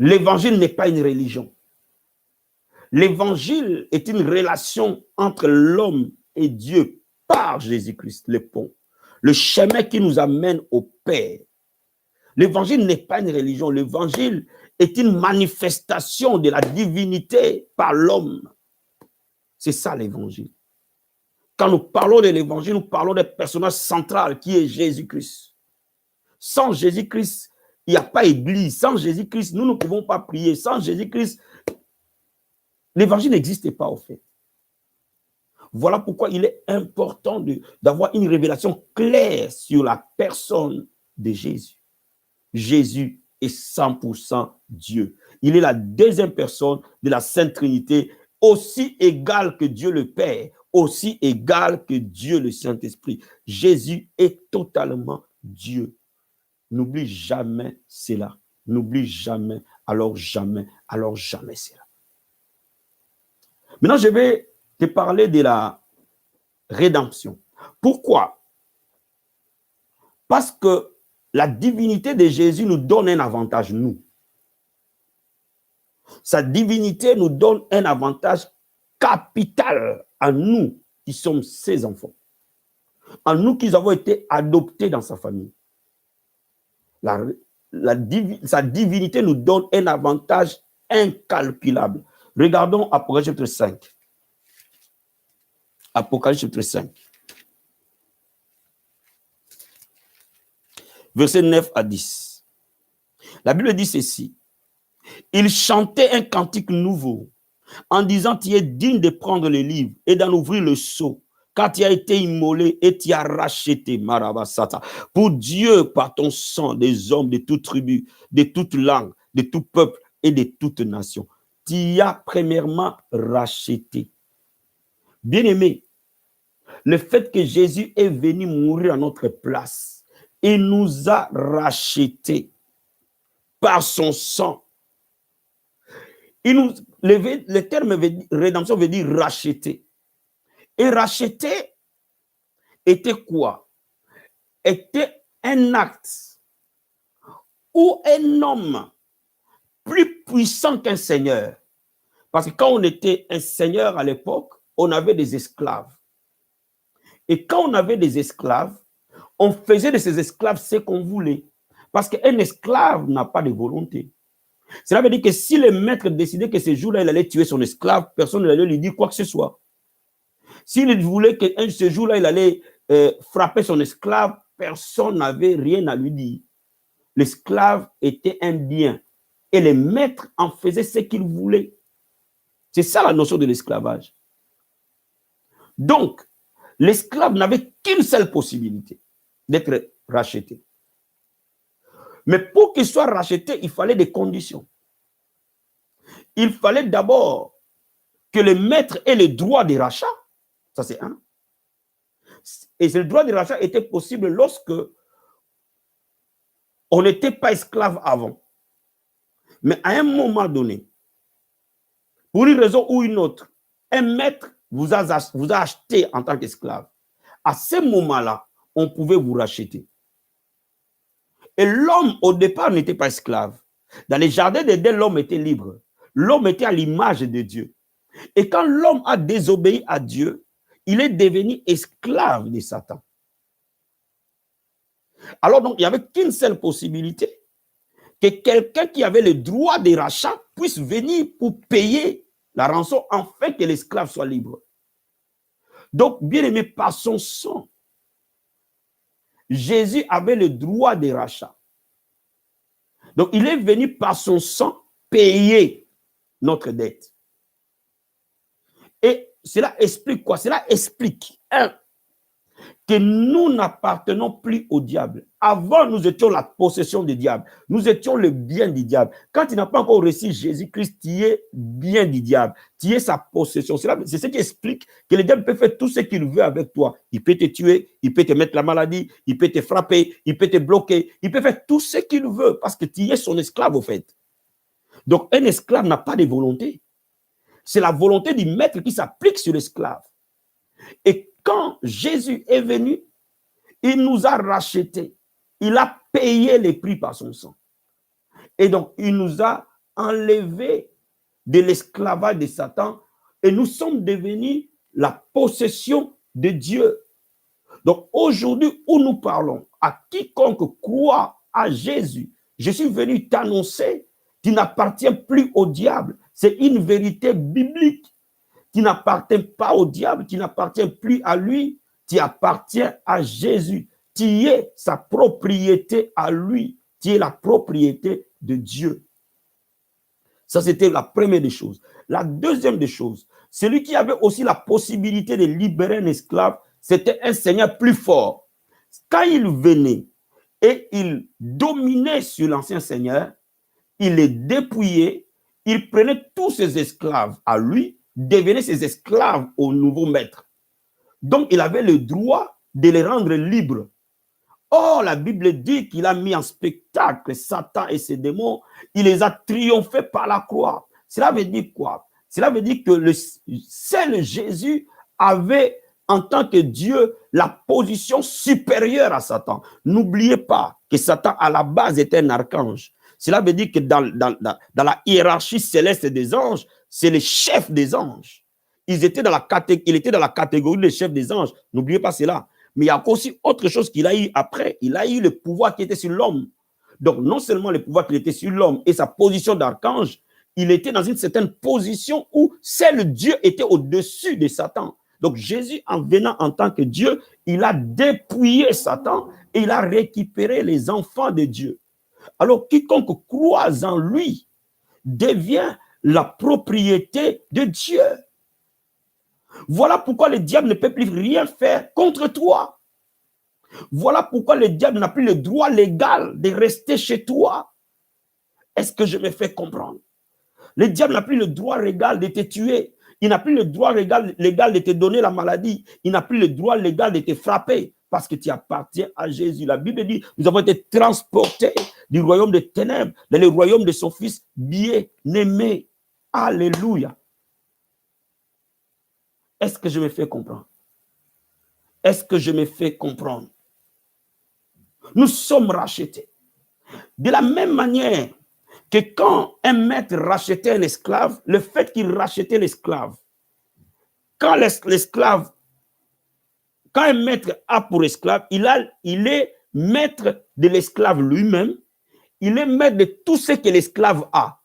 l'évangile n'est pas une religion. L'évangile est une relation entre l'homme et Dieu par Jésus-Christ, le pont. Le chemin qui nous amène au Père. L'évangile n'est pas une religion. L'évangile est une manifestation de la divinité par l'homme. C'est ça l'évangile. Quand nous parlons de l'évangile, nous parlons d'un personnage central qui est Jésus-Christ. Sans Jésus-Christ, il n'y a pas d'église. Sans Jésus-Christ, nous ne pouvons pas prier. Sans Jésus-Christ, l'évangile n'existe pas au fait. Voilà pourquoi il est important d'avoir une révélation claire sur la personne de Jésus. Jésus est 100% Dieu. Il est la deuxième personne de la Sainte Trinité, aussi égale que Dieu le Père, aussi égale que Dieu le Saint-Esprit. Jésus est totalement Dieu. N'oublie jamais cela. N'oublie jamais, alors jamais cela. Maintenant, je vais te parler de la rédemption. Pourquoi? Parce que la divinité de Jésus nous donne un avantage, nous. Sa divinité nous donne un avantage capital à nous qui sommes ses enfants. À nous qui avons été adoptés dans sa famille. Sa divinité nous donne un avantage incalculable. Regardons Apocalypse chapitre 5. Apocalypse chapitre 5. Versets 9 à 10. La Bible dit ceci. Il chantait un cantique nouveau en disant, tu es digne de prendre le livre et d'en ouvrir le sceau, car tu as été immolé et tu as racheté, Marabasata, pour Dieu par ton sang, des hommes de toute tribu, de toute langue, de tout peuple et de toute nation. Tu as premièrement racheté. Bien-aimé, le fait que Jésus est venu mourir à notre place, il nous a rachetés par son sang. Le terme rédemption veut dire racheter. Et racheter était quoi? Était un acte où un homme plus puissant qu'un seigneur. Parce que quand on était un seigneur à l'époque, on avait des esclaves. Et quand on avait des esclaves, on faisait de ces esclaves ce qu'on voulait. Parce qu'un esclave n'a pas de volonté. Cela veut dire que si le maître décidait que ce jour-là, il allait tuer son esclave, personne n'allait lui dire quoi que ce soit. S'il voulait que ce jour-là, il allait frapper son esclave, personne n'avait rien à lui dire. L'esclave était un bien. Et le maître en faisait ce qu'il voulait. C'est ça la notion de l'esclavage. Donc, l'esclave n'avait qu'une seule possibilité d'être racheté. Mais pour qu'il soit racheté, il fallait des conditions. Il fallait d'abord que le maître ait le droit de rachat. Ça, c'est un. Et ce droit de rachat était possible lorsque on n'était pas esclave avant. Mais à un moment donné, pour une raison ou une autre, un maître vous a acheté en tant qu'esclave. À ce moment-là, on pouvait vous racheter. Et l'homme, au départ, n'était pas esclave. Dans les jardins d'Éden, l'homme était libre. L'homme était à l'image de Dieu. Et quand l'homme a désobéi à Dieu, il est devenu esclave de Satan. Alors donc, il n'y avait qu'une seule possibilité, que quelqu'un qui avait le droit de rachat puisse venir pour payer la rançon afin que l'esclave soit libre. Donc, bien aimé, par son sang, Jésus avait le droit de rachat. Donc, il est venu par son sang payer notre dette. Et cela explique quoi? Cela explique, que nous n'appartenons plus au diable. Avant, nous étions la possession du diable. Nous étions le bien du diable. Quand tu n'as pas encore reçu Jésus-Christ, tu es bien du diable. Tu es sa possession. C'est ce qui explique que le diable peut faire tout ce qu'il veut avec toi. Il peut te tuer, il peut te mettre la maladie, il peut te frapper, il peut te bloquer, il peut faire tout ce qu'il veut parce que tu es son esclave au fait. Donc, un esclave n'a pas de volonté. C'est la volonté du maître qui s'applique sur l'esclave. Et quand Jésus est venu, il nous a rachetés. Il a payé les prix par son sang. Et donc, il nous a enlevés de l'esclavage de Satan et nous sommes devenus la possession de Dieu. Donc, aujourd'hui, où nous parlons, à quiconque croit à Jésus, je suis venu t'annoncer, tu n'appartiens plus au diable. C'est une vérité biblique. Tu n'appartiens pas au diable, tu n'appartiens plus à lui, tu appartiens à Jésus. Tu es sa propriété à lui, tu es la propriété de Dieu. Ça, c'était la première des choses. La deuxième des choses, celui qui avait aussi la possibilité de libérer un esclave, c'était un seigneur plus fort. Quand il venait et il dominait sur l'ancien seigneur, il les dépouillait, il prenait tous ses esclaves à lui, devenaient ses esclaves au nouveau maître. Donc, il avait le droit de les rendre libres. Or, la Bible dit qu'il a mis en spectacle Satan et ses démons. Il les a triomphés par la croix. Cela veut dire quoi? Cela veut dire que le seul Jésus avait, en tant que Dieu, la position supérieure à Satan. N'oubliez pas que Satan, à la base, était un archange. Cela veut dire que dans la hiérarchie céleste des anges, c'est le chef des anges. Il était dans la catégorie des chefs des anges. N'oubliez pas cela. Mais il y a aussi autre chose qu'il a eu après. Il a eu le pouvoir qui était sur l'homme. Donc, non seulement le pouvoir qui était sur l'homme et sa position d'archange, il était dans une certaine position où seul Dieu était au-dessus de Satan. Donc, Jésus, en venant en tant que Dieu, il a dépouillé Satan et il a récupéré les enfants de Dieu. Alors, quiconque croit en lui devient la propriété de Dieu. Voilà pourquoi le diable ne peut plus rien faire contre toi. Voilà pourquoi le diable n'a plus le droit légal de rester chez toi. Est-ce que je me fais comprendre? Le diable n'a plus le droit légal de te tuer. Il n'a plus le droit légal de te donner la maladie. Il n'a plus le droit légal de te frapper parce que tu appartiens à Jésus. La Bible dit, nous avons été transportés du royaume des ténèbres dans le royaume de son Fils bien-aimé. Alléluia. Est-ce que je me fais comprendre? Est-ce que je me fais comprendre? Nous sommes rachetés. De la même manière que quand un maître rachetait un esclave, le fait qu'il rachetait l'esclave, quand l'esclave Quand un maître a pour esclave, il est maître de l'esclave lui-même, il est maître de tout ce que l'esclave a.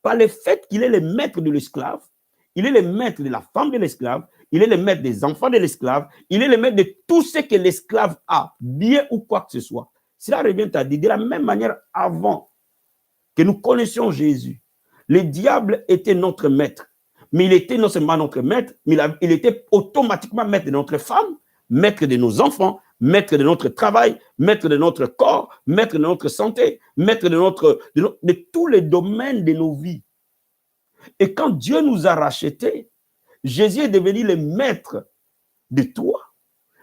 Par le fait qu'il est le maître de l'esclave, il est le maître de la femme de l'esclave, il est le maître des enfants de l'esclave, il est le maître de tout ce que l'esclave a, bien ou quoi que ce soit. Cela revient à dire, de la même manière, avant que nous connaissions Jésus, le diable était notre maître. Mais il était non seulement notre maître, mais il était automatiquement maître de notre femme, maître de nos enfants, maître de notre travail, maître de notre corps, maître de notre santé, maître de tous les domaines de nos vies. Et quand Dieu nous a rachetés, Jésus est devenu le maître de toi,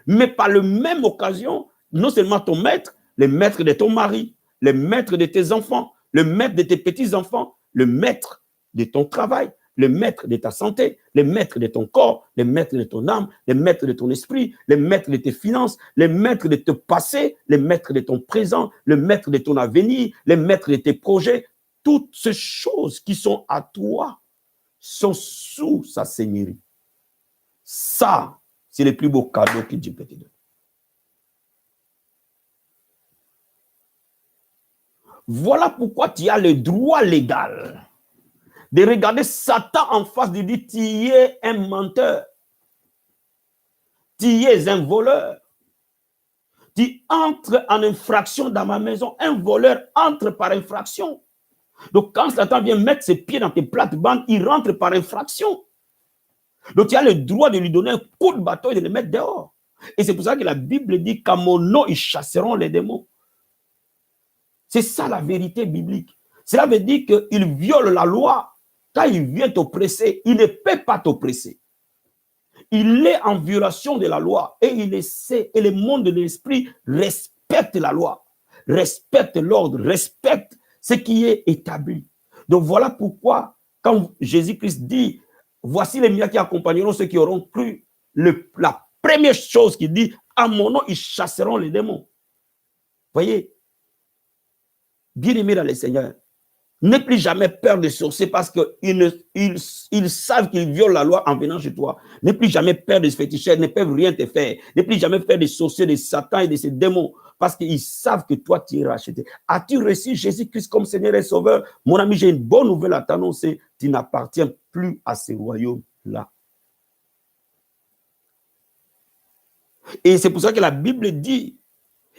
mais par la même occasion, non seulement ton maître, le maître de ton mari, le maître de tes enfants, le maître de tes petits-enfants, le maître de ton travail, le maître de ta santé, le maître de ton corps, le maître de ton âme, le maître de ton esprit, le maître de tes finances, le maître de ton passé, le maître de ton présent, le maître de ton avenir, le maître de tes projets. Toutes ces choses qui sont à toi sont sous sa seigneurie. Ça, c'est le plus beau cadeau que Dieu peut te donner. Voilà pourquoi tu as le droit légal de regarder Satan en face, de dire, tu es un menteur, tu es un voleur, tu entres en infraction dans ma maison, un voleur entre par infraction. Donc quand Satan vient mettre ses pieds dans tes plates-bandes, il rentre par infraction. Donc tu as le droit de lui donner un coup de bâton et de le mettre dehors. Et c'est pour ça que la Bible dit qu'à mon nom, ils chasseront les démons. C'est ça la vérité biblique. Cela veut dire qu'il viole la loi. Quand il vient t'oppresser, il ne peut pas t'oppresser. Il est en violation de la loi et il le sait. Et le monde de l'esprit respecte la loi, respecte l'ordre, respecte ce qui est établi. Donc voilà pourquoi, quand Jésus-Christ dit, voici les miens qui accompagneront ceux qui auront cru, la première chose qu'il dit, à mon nom, ils chasseront les démons. Voyez, bien-aimés dans le Seigneur, n'aie plus jamais peur de sorciers parce qu'ils savent qu'ils violent la loi en venant chez toi. N'aie plus jamais peur de féticheurs, ils ne peuvent rien te faire. N'aie plus jamais peur des sorciers, de Satan et de ses démons parce qu'ils savent que toi, tu es racheté. As-tu reçu Jésus-Christ comme Seigneur et Sauveur? Mon ami, j'ai une bonne nouvelle à t'annoncer. Tu n'appartiens plus à ce royaume-là. Et c'est pour ça que la Bible dit,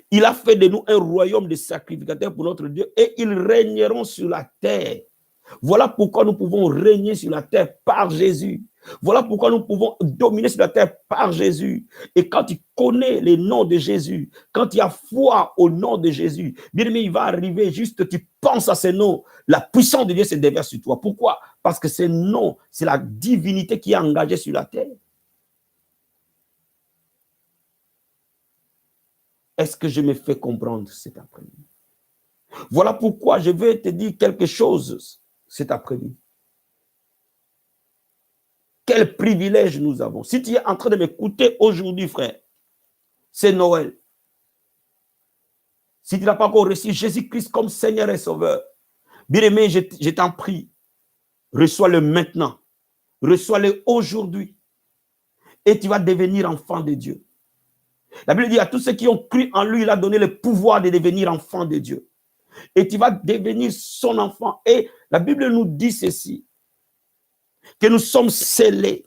il a fait de nous un royaume de sacrificateurs pour notre Dieu et ils régneront sur la terre. Voilà pourquoi nous pouvons régner sur la terre par Jésus. Voilà pourquoi nous pouvons dominer sur la terre par Jésus. Et quand tu connais les noms de Jésus, quand tu as foi au nom de Jésus, bien aimé, il va arriver juste, tu penses à ces noms, la puissance de Dieu se déverse sur toi. Pourquoi? Parce que ces noms, c'est la divinité qui est engagée sur la terre. Est-ce que je me fais comprendre cet après-midi? Voilà pourquoi je vais te dire quelque chose cet après-midi. Quel privilège nous avons. Si tu es en train de m'écouter aujourd'hui, frère, c'est Noël. Si tu n'as pas encore reçu Jésus-Christ comme Seigneur et Sauveur, bien aimé, je t'en prie, reçois-le maintenant. Reçois-le aujourd'hui. Et tu vas devenir enfant de Dieu. La Bible dit à tous ceux qui ont cru en lui, il a donné le pouvoir de devenir enfant de Dieu. Et tu vas devenir son enfant. Et la Bible nous dit ceci, que nous sommes scellés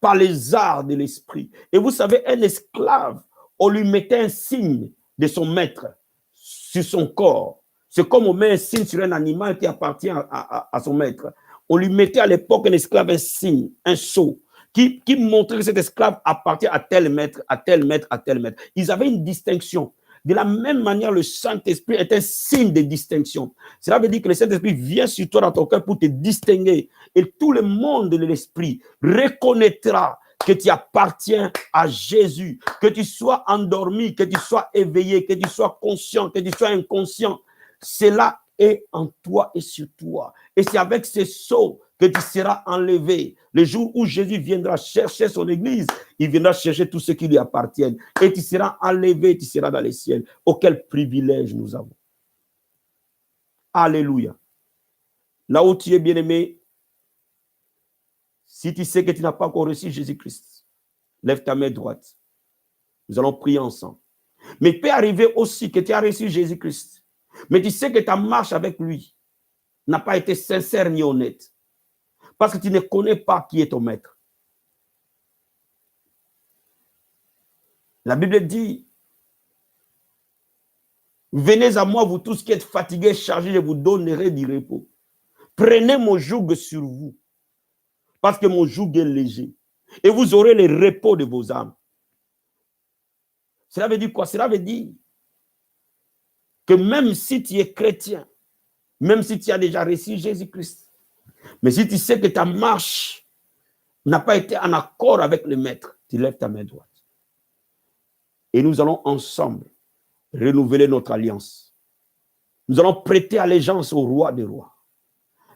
par les arts de l'esprit. Et vous savez, un esclave, on lui mettait un signe de son maître sur son corps. C'est comme on met un signe sur un animal qui appartient à son maître. On lui mettait à l'époque un esclave un signe, un sceau, qui montrait que cet esclave appartient à tel maître, à tel maître, à tel maître. Ils avaient une distinction. De la même manière, le Saint-Esprit est un signe de distinction. Cela veut dire que le Saint-Esprit vient sur toi dans ton cœur pour te distinguer. Et tout le monde de l'Esprit reconnaîtra que tu appartiens à Jésus, que tu sois endormi, que tu sois éveillé, que tu sois conscient, que tu sois inconscient. Cela est en toi et sur toi. Et c'est avec ce sceau que tu seras enlevé. Le jour où Jésus viendra chercher son église, il viendra chercher tout ce qui lui appartient. Et tu seras enlevé, tu seras dans les ciels. Oh, quel privilège nous avons. Alléluia. Là où tu es bien-aimé, si tu sais que tu n'as pas encore reçu Jésus-Christ, lève ta main droite. Nous allons prier ensemble. Mais il peut arriver aussi que tu as reçu Jésus-Christ, mais tu sais que ta marche avec lui n'a pas été sincère ni honnête, parce que tu ne connais pas qui est ton maître. La Bible dit, venez à moi, vous tous qui êtes fatigués, chargés, je vous donnerai du repos. Prenez mon joug sur vous, parce que mon joug est léger, et vous aurez le repos de vos âmes. Cela veut dire quoi? Cela veut dire que même si tu es chrétien, même si tu as déjà reçu Jésus-Christ, mais si tu sais que ta marche n'a pas été en accord avec le maître, tu lèves ta main droite. Et nous allons ensemble renouveler notre alliance. Nous allons prêter allégeance au roi des rois.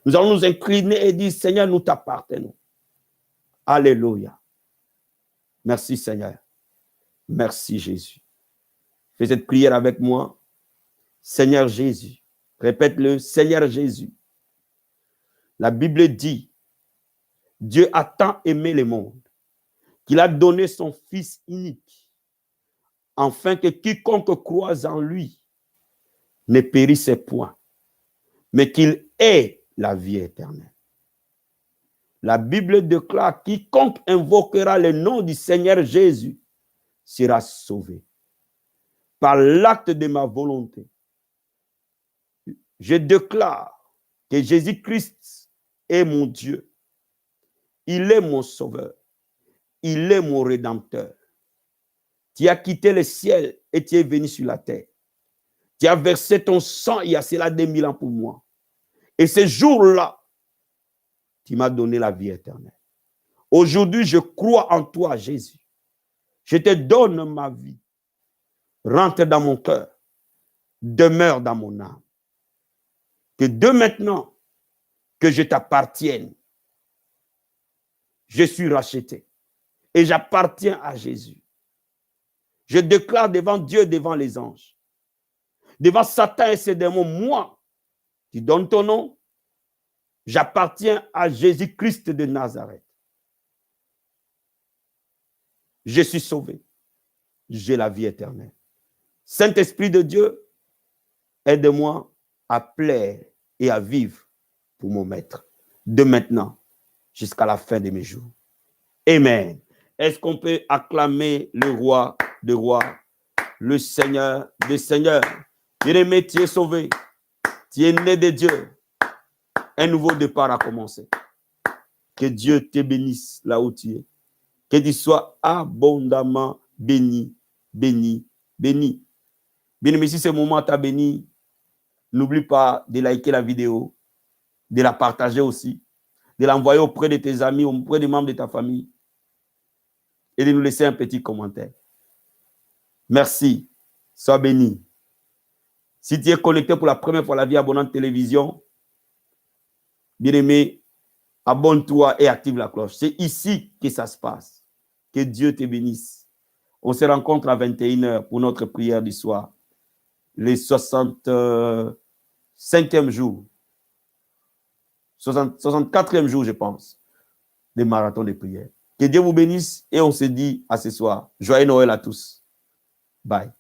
Nous allons nous incliner et dire, Seigneur, nous t'appartenons. Alléluia. Merci Seigneur. Merci Jésus. Fais cette prière avec moi. Seigneur Jésus. Répète-le, Seigneur Jésus. La Bible dit, Dieu a tant aimé le monde qu'il a donné son Fils unique, afin que quiconque croise en lui ne périsse point, mais qu'il ait la vie éternelle. La Bible déclare, quiconque invoquera le nom du Seigneur Jésus sera sauvé. Par l'acte de ma volonté, je déclare que Jésus-Christ est mon Dieu. Il est mon sauveur. Il est mon rédempteur. Tu as quitté le ciel et tu es venu sur la terre. Tu as versé ton sang il y a cela 2000 ans pour moi. Et ce jour-là, tu m'as donné la vie éternelle. Aujourd'hui, je crois en toi, Jésus. Je te donne ma vie. Rentre dans mon cœur. Demeure dans mon âme. Que de maintenant, que je t'appartienne. Je suis racheté. Et j'appartiens à Jésus. Je déclare devant Dieu, devant les anges, devant Satan et ses démons, moi, tu donnes ton nom, j'appartiens à Jésus-Christ de Nazareth. Je suis sauvé. J'ai la vie éternelle. Saint-Esprit de Dieu, aide-moi à plaire et à vivre pour mon maître, de maintenant jusqu'à la fin de mes jours. Amen. Est-ce qu'on peut acclamer le roi des rois, le Seigneur des seigneurs? Bien-aimé, tu es sauvé. Tu es né de Dieu. Un nouveau départ a commencé. Que Dieu te bénisse là où tu es. Que tu sois abondamment béni, béni, béni. Bien-aimé, si ce moment t'a béni, n'oublie pas de liker la vidéo, de la partager aussi, de l'envoyer auprès de tes amis, auprès des membres de ta famille et de nous laisser un petit commentaire. Merci. Sois béni. Si tu es connecté pour la première fois à la Vie Abondante Télévision, bien-aimé, abonne-toi et active la cloche. C'est ici que ça se passe. Que Dieu te bénisse. On se rencontre à 21h pour notre prière du soir. Les 65e jour. 64e jour, je pense, des marathons de prière. Que Dieu vous bénisse et on se dit à ce soir. Joyeux Noël à tous. Bye.